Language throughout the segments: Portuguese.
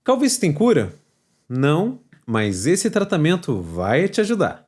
Calvície tem cura? Não, mas esse tratamento vai te ajudar.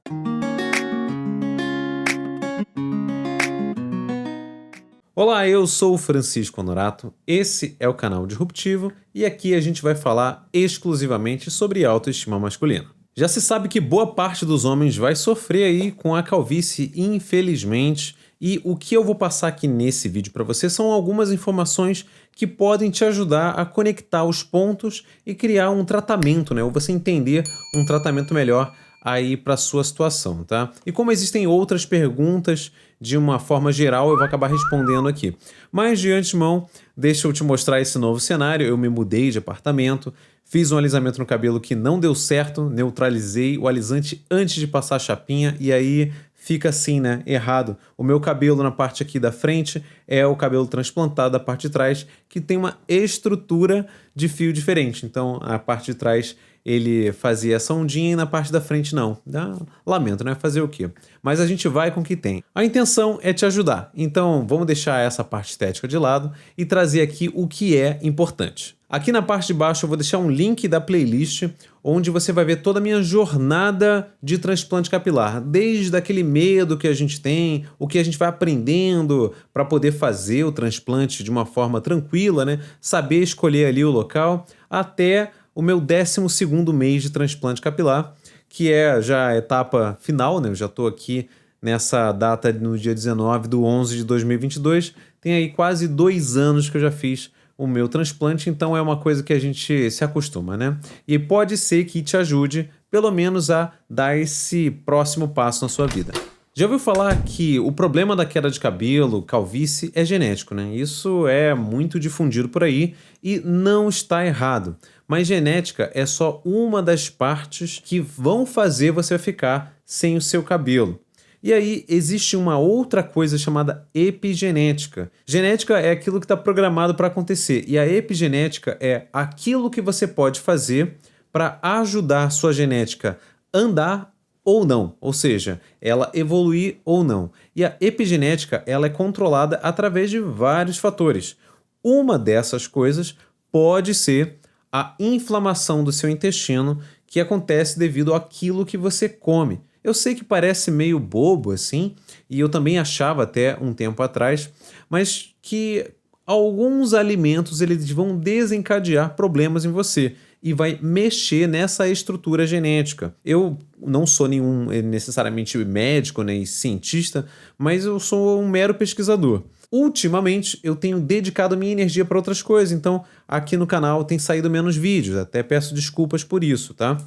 Olá, eu sou o Francisco Honorato, esse é o canal Disruptivo e aqui a gente vai falar exclusivamente sobre autoestima masculina. Já se sabe que boa parte dos homens vai sofrer aí com a calvície, infelizmente, e o que eu vou passar aqui nesse vídeo para você são algumas informações que podem te ajudar a conectar os pontos e criar um tratamento, né? Ou você entender um tratamento melhor aí para a sua situação, tá? E como existem outras perguntas, de uma forma geral, eu vou acabar respondendo aqui. Mas de antemão, deixa eu te mostrar esse novo cenário. Eu me mudei de apartamento, fiz um alisamento no cabelo que não deu certo, neutralizei o alisante antes de passar a chapinha e aí fica assim, né? Errado. O meu cabelo na parte aqui da frente é o cabelo transplantado da parte de trás, que tem uma estrutura de fio diferente. Então, a parte de trás ele fazia essa ondinha e na parte da frente não. Lamento, né? Fazer o quê? Mas a gente vai com o que tem. A intenção é te ajudar. Então, vamos deixar essa parte estética de lado e trazer aqui o que é importante. Aqui na parte de baixo eu vou deixar um link da playlist onde você vai ver toda a minha jornada de transplante capilar, desde aquele medo que a gente tem, o que a gente vai aprendendo para poder fazer o transplante de uma forma tranquila, né? Saber escolher ali o local, até o meu 12º mês de transplante capilar, que é já a etapa final, né? Eu já estou aqui nessa data no dia 19/11 de 2022, tem aí quase 2 anos que eu já fiz o meu transplante, então é uma coisa que a gente se acostuma, né? E pode ser que te ajude, pelo menos, a dar esse próximo passo na sua vida. Já ouviu falar que o problema da queda de cabelo, calvície, é genético, né? Isso é muito difundido por aí e não está errado. Mas genética é só uma das partes que vão fazer você ficar sem o seu cabelo. E aí existe uma outra coisa chamada epigenética. Genética é aquilo que está programado para acontecer e a epigenética é aquilo que você pode fazer para ajudar sua genética a andar ou não, ou seja, ela evoluir ou não. E a epigenética ela é controlada através de vários fatores. Uma dessas coisas pode ser a inflamação do seu intestino que acontece devido àquilo que você come. Eu sei que parece meio bobo assim, e eu também achava até um tempo atrás, mas que alguns alimentos eles vão desencadear problemas em você e vai mexer nessa estrutura genética. Eu não sou nenhum necessariamente médico nem cientista, mas eu sou um mero pesquisador. Ultimamente, eu tenho dedicado minha energia para outras coisas, então aqui no canal tem saído menos vídeos, até peço desculpas por isso, tá?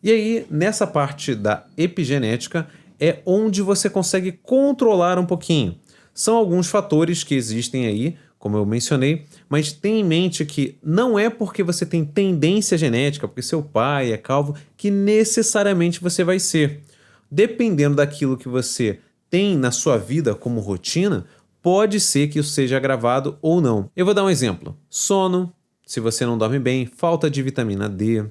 E aí, nessa parte da epigenética, é onde você consegue controlar um pouquinho. São alguns fatores que existem aí, como eu mencionei, mas tenha em mente que não é porque você tem tendência genética, porque seu pai é calvo, que necessariamente você vai ser. Dependendo daquilo que você tem na sua vida como rotina, pode ser que isso seja agravado ou não. Eu vou dar um exemplo. Sono, se você não dorme bem, falta de vitamina D,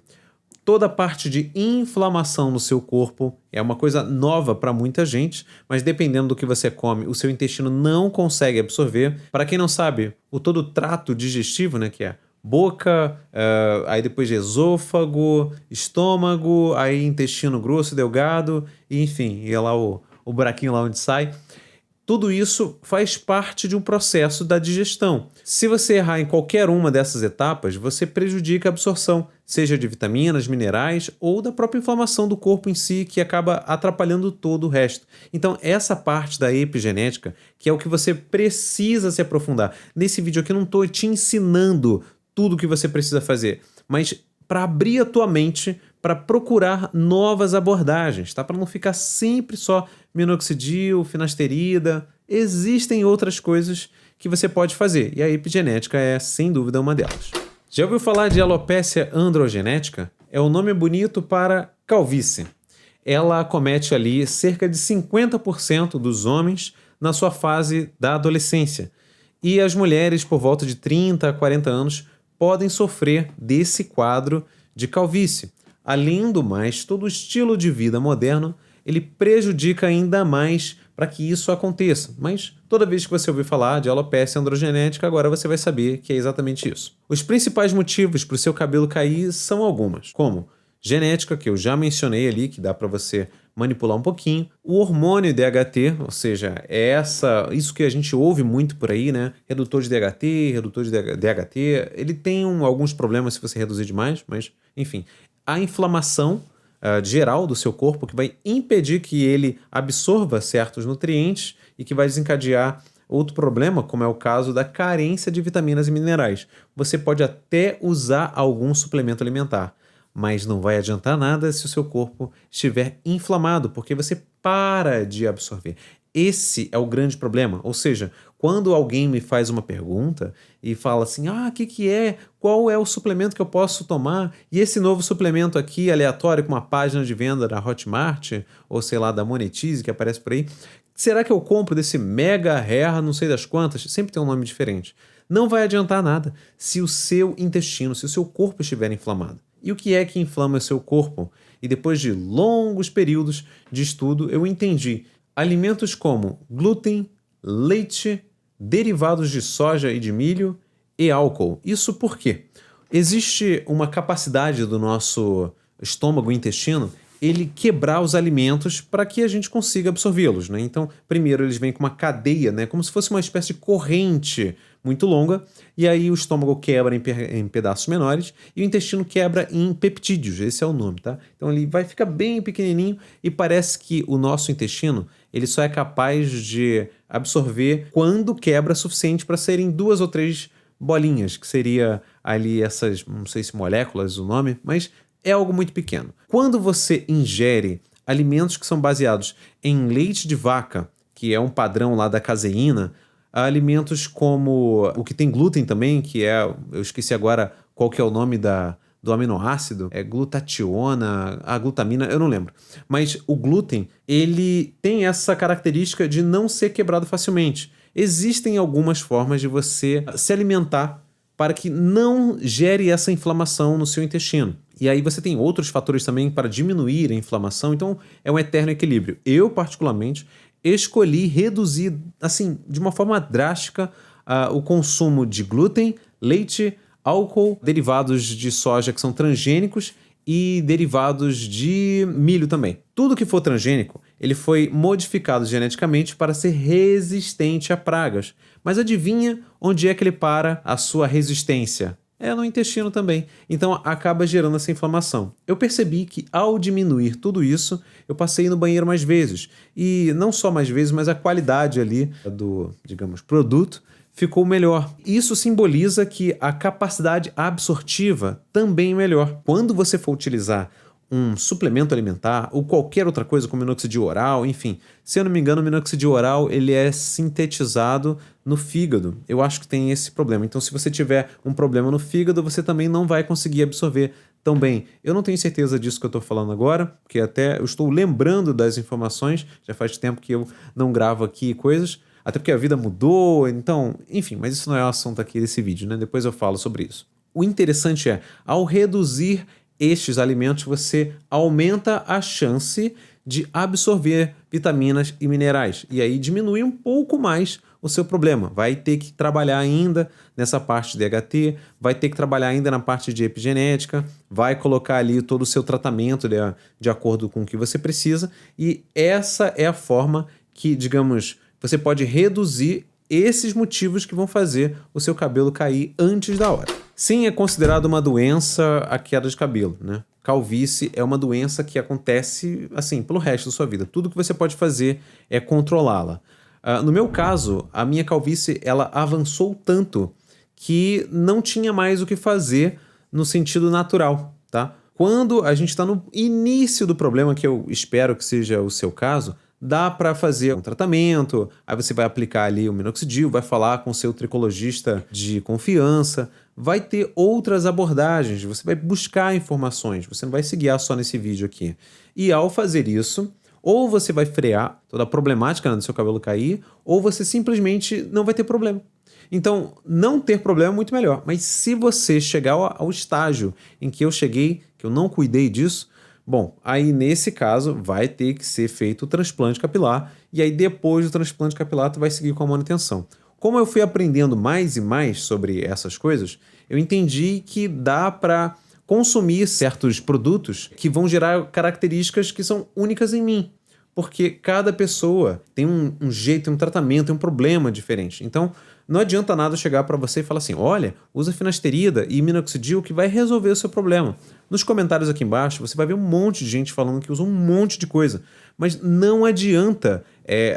toda a parte de inflamação no seu corpo é uma coisa nova para muita gente, mas dependendo do que você come, o seu intestino não consegue absorver. Para quem não sabe, o todo o trato digestivo, né, que é boca, aí depois esôfago, estômago, aí intestino grosso, delgado, e enfim, e é lá o buraquinho lá onde sai. Tudo isso faz parte de um processo da digestão. Se você errar em qualquer uma dessas etapas, você prejudica a absorção, seja de vitaminas, minerais ou da própria inflamação do corpo em si, que acaba atrapalhando todo o resto. Então, essa parte da epigenética, que é o que você precisa se aprofundar. Nesse vídeo aqui eu não estou te ensinando tudo o que você precisa fazer, mas para abrir a tua mente para procurar novas abordagens, tá? Para não ficar sempre só minoxidil, finasterida. Existem outras coisas que você pode fazer e a epigenética é, sem dúvida, uma delas. Já ouviu falar de alopécia androgenética? É o nome bonito para calvície. Ela acomete ali cerca de 50% dos homens na sua fase da adolescência. E as mulheres, por volta de 30 a 40 anos, podem sofrer desse quadro de calvície. Além do mais, todo o estilo de vida moderno ele prejudica ainda mais para que isso aconteça. Mas toda vez que você ouvir falar de alopecia androgenética, agora você vai saber que é exatamente isso. Os principais motivos para o seu cabelo cair são algumas, como genética, que eu já mencionei ali, que dá para você manipular um pouquinho. O hormônio DHT, ou seja, isso que a gente ouve muito por aí, né? Redutor de DHT, redutor de DHT, ele tem alguns problemas se você reduzir demais, mas enfim. A inflamação geral do seu corpo, que vai impedir que ele absorva certos nutrientes e que vai desencadear outro problema, como é o caso da carência de vitaminas e minerais. Você pode até usar algum suplemento alimentar, mas não vai adiantar nada se o seu corpo estiver inflamado, porque você para de absorver. Esse é o grande problema. Ou seja, quando alguém me faz uma pergunta e fala assim, o que é? Qual é o suplemento que eu posso tomar? E esse novo suplemento aqui, aleatório, com uma página de venda da Hotmart, ou sei lá, da Monetize, que aparece por aí, será que eu compro desse Mega Hair, não sei das quantas? Sempre tem um nome diferente. Não vai adiantar nada se o seu intestino, se o seu corpo estiver inflamado. E o que é que inflama o seu corpo? E depois de longos períodos de estudo, eu entendi. Alimentos como glúten, leite, derivados de soja e de milho e álcool. Isso por quê? Existe uma capacidade do nosso estômago e intestino ele quebrar os alimentos para que a gente consiga absorvê-los, né? Então, primeiro eles vêm com uma cadeia, né? Como se fosse uma espécie de corrente muito longa, e aí o estômago quebra em pedaços menores e o intestino quebra em peptídeos, esse é o nome, tá? Então ele vai ficar bem pequenininho e parece que o nosso intestino ele só é capaz de absorver quando quebra suficiente para serem 2 ou 3 bolinhas, que seria ali essas, não sei se moléculas o nome, mas é algo muito pequeno. Quando você ingere alimentos que são baseados em leite de vaca, que é um padrão lá da caseína, alimentos como o que tem glúten também, que é, eu esqueci agora qual que é o nome do aminoácido, é glutationa, a glutamina, eu não lembro. Mas o glúten, ele tem essa característica de não ser quebrado facilmente. Existem algumas formas de você se alimentar para que não gere essa inflamação no seu intestino. E aí você tem outros fatores também para diminuir a inflamação, então é um eterno equilíbrio. Eu, particularmente, escolhi reduzir, assim, de uma forma drástica, o consumo de glúten, leite, álcool, derivados de soja que são transgênicos e derivados de milho também. Tudo que for transgênico, ele foi modificado geneticamente para ser resistente a pragas. Mas adivinha onde é que ele para a sua resistência? É no intestino também. Então acaba gerando essa inflamação. Eu percebi que ao diminuir tudo isso, eu passei no banheiro mais vezes. E não só mais vezes, mas a qualidade ali do, digamos, produto ficou melhor. Isso simboliza que a capacidade absortiva também é melhor. Quando você for utilizar um suplemento alimentar ou qualquer outra coisa como minoxidil oral, enfim, se eu não me engano, o minoxidil oral ele é sintetizado no fígado. Eu acho que tem esse problema. Então, se você tiver um problema no fígado, você também não vai conseguir absorver tão bem. Eu não tenho certeza disso que eu estou falando agora, porque até eu estou lembrando das informações, já faz tempo que eu não gravo aqui coisas, até porque a vida mudou, então, enfim, mas isso não é o assunto aqui desse vídeo, né? Depois eu falo sobre isso. O interessante é, ao reduzir estes alimentos, você aumenta a chance de absorver vitaminas e minerais. E aí diminui um pouco mais o seu problema. Vai ter que trabalhar ainda nessa parte de DHT, vai ter que trabalhar ainda na parte de epigenética, vai colocar ali todo o seu tratamento de acordo com o que você precisa. E essa é a forma que, digamos, você pode reduzir esses motivos que vão fazer o seu cabelo cair antes da hora. Sim, é considerado uma doença a queda de cabelo, né? Calvície é uma doença que acontece, assim, pelo resto da sua vida. Tudo que você pode fazer é controlá-la. No meu caso, a minha calvície, ela avançou tanto que não tinha mais o que fazer no sentido natural, tá? Quando a gente está no início do problema, que eu espero que seja o seu caso, dá para fazer um tratamento, aí você vai aplicar ali o minoxidil, vai falar com o seu tricologista de confiança, vai ter outras abordagens, você vai buscar informações, você não vai se guiar só nesse vídeo aqui. E ao fazer isso, ou você vai frear toda a problemática do seu cabelo cair, ou você simplesmente não vai ter problema. Então, não ter problema é muito melhor, mas se você chegar ao estágio em que eu cheguei, que eu não cuidei disso, Bom, aí nesse caso vai ter que ser feito o transplante capilar e aí depois do transplante capilar tu vai seguir com a manutenção. Como eu fui aprendendo mais e mais sobre essas coisas, eu entendi que dá para consumir certos produtos que vão gerar características que são únicas em mim. Porque cada pessoa tem um jeito, um tratamento, tem um problema diferente. Então, não adianta nada chegar para você e falar assim: olha, usa finasterida e minoxidil que vai resolver o seu problema. Nos comentários aqui embaixo você vai ver um monte de gente falando que usa um monte de coisa. Mas não adianta,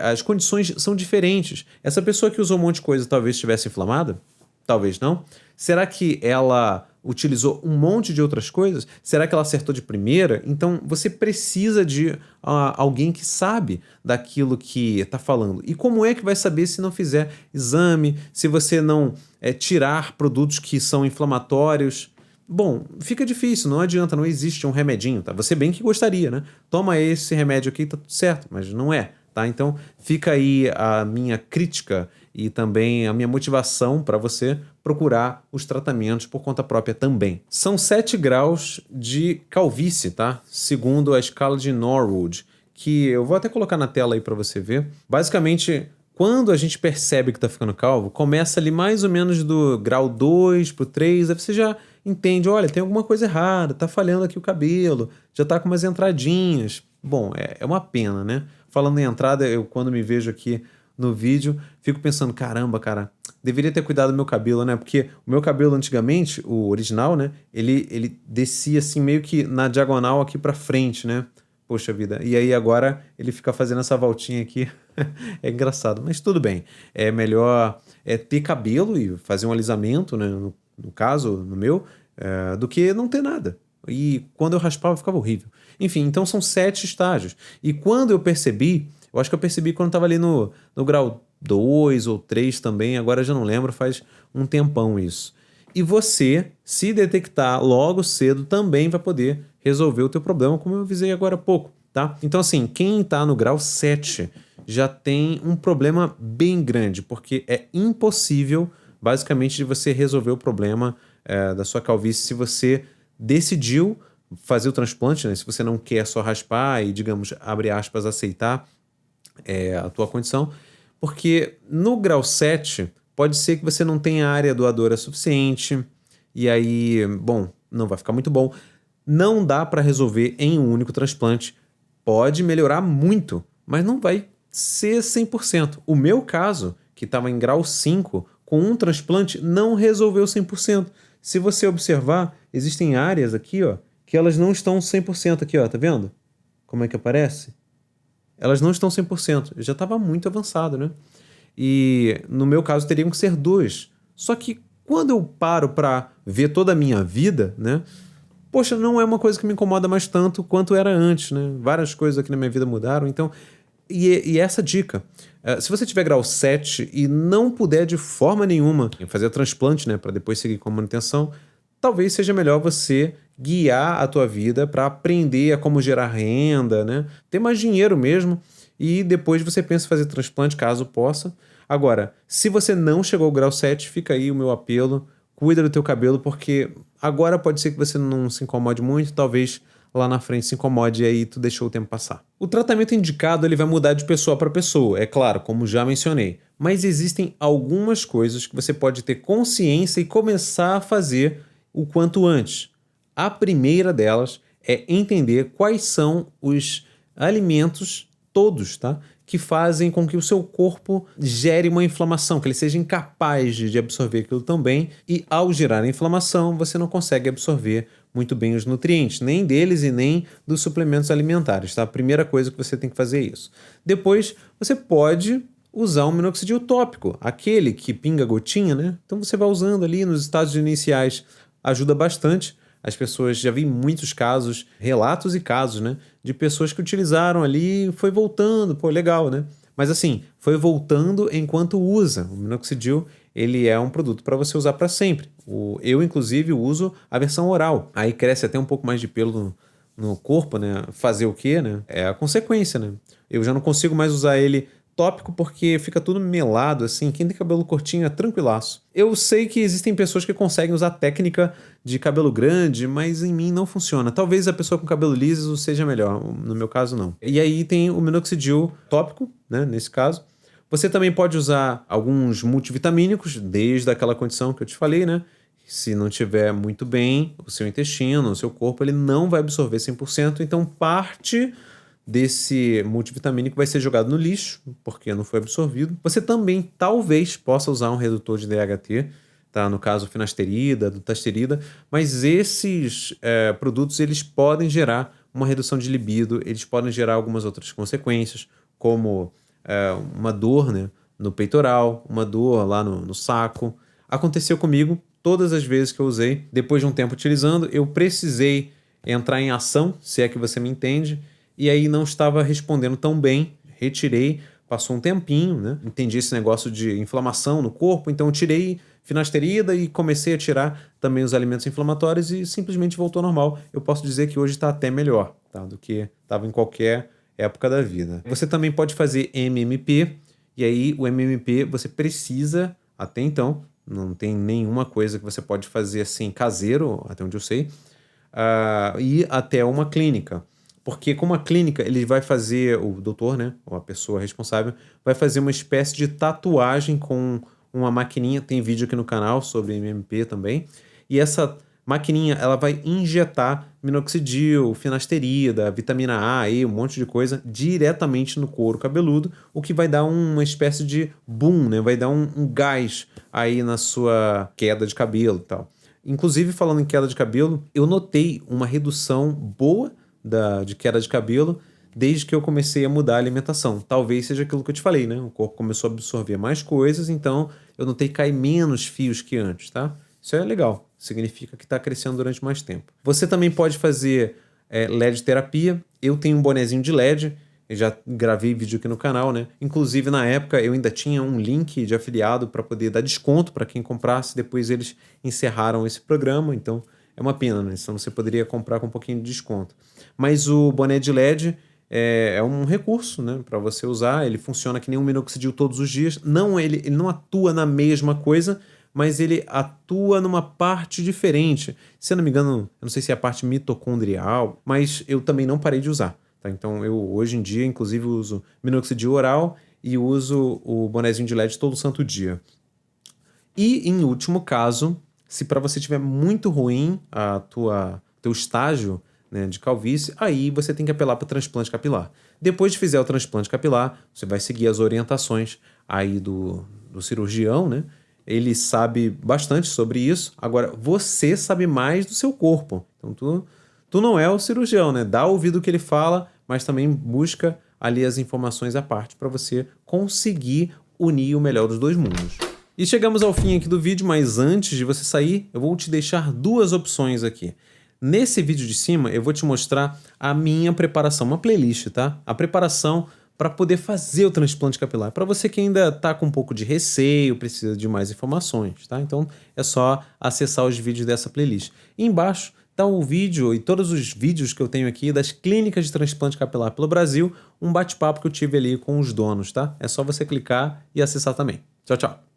as condições são diferentes. Essa pessoa que usou um monte de coisa talvez estivesse inflamada? Talvez não. Será que ela utilizou um monte de outras coisas? Será que ela acertou de primeira? Então você precisa de alguém que sabe daquilo que está falando. E como é que vai saber se não fizer exame, se você não tirar produtos que são inflamatórios? Bom, fica difícil, não adianta, não existe um remedinho, tá? Você bem que gostaria, né? Toma esse remédio aqui, tá tudo certo, mas não é, tá? Então fica aí a minha crítica e também a minha motivação para você procurar os tratamentos por conta própria também. São 7 graus de calvície, tá? Segundo a escala de Norwood, que eu vou até colocar na tela aí para você ver. Basicamente, quando a gente percebe que está ficando calvo, começa ali mais ou menos do grau 2 pro 3, aí você já entende, olha, tem alguma coisa errada, tá falhando aqui o cabelo, já tá com umas entradinhas. Bom, é uma pena, né? Falando em entrada, eu quando me vejo aqui no vídeo, fico pensando, caramba, cara, deveria ter cuidado do meu cabelo, né? Porque o meu cabelo antigamente, o original, né? Ele descia assim meio que na diagonal aqui pra frente, né? Poxa vida. E aí agora ele fica fazendo essa voltinha aqui. É engraçado, mas tudo bem. É melhor ter cabelo e fazer um alisamento, né? No caso, no meu, do que não ter nada. E quando eu raspava, ficava horrível. Enfim, então são 7 estágios. E quando eu percebi, eu acho que eu percebi quando estava ali no grau 2 ou 3 também, agora eu já não lembro, faz um tempão isso. E você, se detectar logo cedo, também vai poder resolver o teu problema, como eu avisei agora há pouco, tá? Então assim, quem está no grau 7 já tem um problema bem grande, porque é impossível, basicamente, de você resolver o problema da sua calvície se você decidiu fazer o transplante, né? Se você não quer só raspar e, digamos, abre aspas, aceitar a tua condição, porque no grau 7 pode ser que você não tenha área doadora suficiente, e aí, bom, não vai ficar muito bom. Não dá para resolver em um único transplante. Pode melhorar muito, mas não vai ser 100%. O meu caso, que estava em grau 5, com um transplante, não resolveu 100%. Se você observar, existem áreas aqui, ó, que elas não estão 100% aqui, ó, tá vendo? Como é que aparece? Elas não estão 100%. Já estava muito avançado, né? E no meu caso teriam que ser 2. Só que quando eu paro para ver toda a minha vida, né? Poxa, não é uma coisa que me incomoda mais tanto quanto era antes, né? Várias coisas aqui na minha vida mudaram, então... E essa dica, se você tiver grau 7 e não puder de forma nenhuma fazer transplante, né, para depois seguir com a manutenção, talvez seja melhor você guiar a tua vida para aprender a como gerar renda, né, ter mais dinheiro mesmo, e depois você pensa em fazer transplante caso possa. Agora, se você não chegou ao grau 7, fica aí o meu apelo, cuida do teu cabelo, porque agora pode ser que você não se incomode muito, talvez lá na frente se incomode e aí tu deixou o tempo passar. O tratamento indicado ele vai mudar de pessoa para pessoa, é claro, como já mencionei, mas existem algumas coisas que você pode ter consciência e começar a fazer o quanto antes. A primeira delas é entender quais são os alimentos todos, tá? Que fazem com que o seu corpo gere uma inflamação, que ele seja incapaz de absorver aquilo também, e ao gerar a inflamação, você não consegue absorver muito bem os nutrientes, nem deles e nem dos suplementos alimentares, tá? A primeira coisa que você tem que fazer é isso. Depois, você pode usar um minoxidil tópico, aquele que pinga gotinha, né? Então você vai usando ali nos estágios iniciais, ajuda bastante. As pessoas, já vi muitos casos, relatos e casos, né? De pessoas que utilizaram ali e foi voltando, pô, legal, né? Mas assim, foi voltando enquanto usa. O minoxidil, ele é um produto para você usar para sempre. Eu, inclusive, uso a versão oral. Aí cresce até um pouco mais de pelo no corpo, né? Fazer o quê, né? É a consequência, né? Eu já não consigo mais usar ele tópico porque fica tudo melado, assim. Quem tem cabelo curtinho é tranquilaço. Eu sei que existem pessoas que conseguem usar técnica de cabelo grande, mas em mim não funciona. Talvez a pessoa com cabelo liso seja melhor, no meu caso não. E aí tem o minoxidil tópico, né, nesse caso. Você também pode usar alguns multivitamínicos, desde aquela condição que eu te falei, né? Se não tiver muito bem o seu intestino, o seu corpo, ele não vai absorver 100%, então parte desse multivitamínico vai ser jogado no lixo, porque não foi absorvido. Você também talvez possa usar um redutor de DHT, tá? No caso, finasterida, dutasterida, mas esses produtos eles podem gerar uma redução de libido, eles podem gerar algumas outras consequências, como uma dor, né, no peitoral, uma dor lá no saco. Aconteceu comigo todas as vezes que eu usei. Depois de um tempo utilizando, eu precisei entrar em ação, se é que você me entende, e aí não estava respondendo tão bem, retirei, passou um tempinho, né? Entendi esse negócio de inflamação no corpo, então eu tirei finasterida e comecei a tirar também os alimentos inflamatórios e simplesmente voltou ao normal. Eu posso dizer que hoje está até melhor, tá? Do que estava em qualquer época da vida. Você também pode fazer MMP, e aí o MMP você precisa, até então, não tem nenhuma coisa que você pode fazer assim caseiro, até onde eu sei, ir até uma clínica. Porque com uma clínica, ele vai fazer, o doutor, né, ou a pessoa responsável, vai fazer uma espécie de tatuagem com uma maquininha, tem vídeo aqui no canal sobre MMP também, e essa maquininha, ela vai injetar minoxidil, finasterida, vitamina A, E, um monte de coisa, diretamente no couro cabeludo, o que vai dar uma espécie de boom, né, vai dar um gás aí na sua queda de cabelo e tal. Inclusive, falando em queda de cabelo, eu notei uma redução boa de queda de cabelo desde que eu comecei a mudar a alimentação. Talvez seja aquilo que eu te falei, né? O corpo começou a absorver mais coisas, então eu notei cair menos fios que antes, tá? Isso é legal, significa que está crescendo durante mais tempo. Você também pode fazer LED terapia. Eu tenho um bonezinho de LED, eu já gravei vídeo aqui no canal, né? Inclusive, na época, eu ainda tinha um link de afiliado para poder dar desconto para quem comprasse. Depois eles encerraram esse programa, então é uma pena, né? Senão você poderia comprar com um pouquinho de desconto. Mas o boné de LED é um recurso, né, para você usar. Ele funciona que nem um minoxidil todos os dias. Não, ele não atua na mesma coisa, mas ele atua numa parte diferente. Se eu não me engano, eu não sei se é a parte mitocondrial, mas eu também não parei de usar. Tá? Então eu hoje em dia, inclusive, uso minoxidil oral e uso o bonezinho de LED todo santo dia. E em último caso, se para você tiver muito ruim teu estágio, né, de calvície, aí você tem que apelar para o transplante capilar. Depois de fizer o transplante capilar, você vai seguir as orientações aí do cirurgião, né? Ele sabe bastante sobre isso. Agora, você sabe mais do seu corpo. Então, tu não é o cirurgião, né? Dá ouvido o que ele fala, mas também busca ali as informações à parte para você conseguir unir o melhor dos dois mundos. E chegamos ao fim aqui do vídeo, mas antes de você sair, eu vou te deixar duas opções aqui. Nesse vídeo de cima, eu vou te mostrar a minha preparação, uma playlist, tá? A preparação para poder fazer o transplante capilar. Para você que ainda está com um pouco de receio, precisa de mais informações, tá? Então é só acessar os vídeos dessa playlist. E embaixo tá o vídeo e todos os vídeos que eu tenho aqui das clínicas de transplante capilar pelo Brasil, um bate-papo que eu tive ali com os donos, tá? É só você clicar e acessar também. Tchau, tchau!